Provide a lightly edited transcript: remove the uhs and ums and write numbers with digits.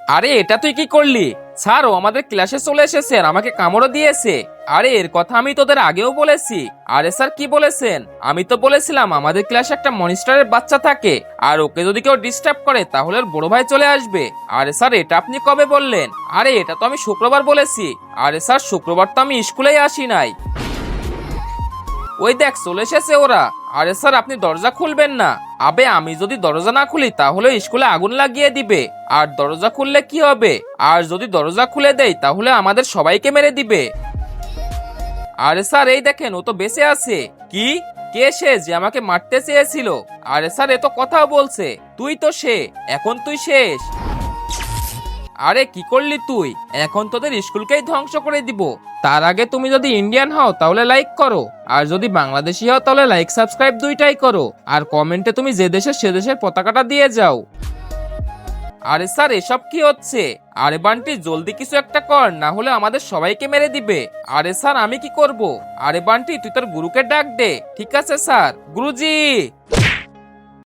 আরে এটা তুই কি করলি? স্যার ও আমাদের ক্লাসে চলে এসেছে আর আমাকে কামড়ও দিয়েছে। আরে এর কথা আমি তোদের আগেও বলেছি। আরে স্যার কি বলেছেন? আমি তো বলেছিলাম আমাদের ক্লাসে একটা মনিস্টারের বাচ্চা থাকে, আর ওকে যদি কেউ ডিস্টার্ব করে তাহলে ওর বড় ভাই চলে আসবে। আরে স্যার এটা আপনি কবে বললেন? আরে এটা তো আমি শুক্রবার বলেছি। আরে স্যার শুক্রবার তো আমি স্কুলেই আসি নাই। ওই দেখ চলে এসেছে ওরা। আরে স্যার আপনি দরজা খুলবেন না। আবে আমি যদি দরজা না খুলি তাহলে স্কুলে আগুন লাগিয়ে দিবে। আর দরজা খুললে কি হবে? আর যদি দরজা খুলে দেই তাহলে আমাদের সবাইকে মেরে দিবে। আরে স্যার এই দেখেন ও তো বেঁচে আছে। কি? কে সে যে আমাকে মারতে চেয়েছিল? আরে স্যার এ তো কথাও বলছে। তুই তো সে। এখন তুই শেষ। আরে কি করলি তুই? এখন তোদের স্কুলকেই ধ্বংস করে দিব। তার আগে তুমি যদি ইন্ডিয়ান হও তাহলে লাইক করো, আর যদি বাংলাদেশি হও তাহলে লাইক সাবস্ক্রাইব দুইটাই করো, আর কমেন্টে তুমি যে দেশের সে দেশের পতাকাটা দিয়ে যাও। আরে স্যার এসব কি হচ্ছে? আরে বান্টি জলদি কিছু একটা কর, না হলে আমাদের সবাইকে মেরে দিবে। আরে স্যার আমি কি করব? আরে বান্টি তুই তোর গুরুকে ডাক দে। ঠিক আছে স্যার। গুরুজি।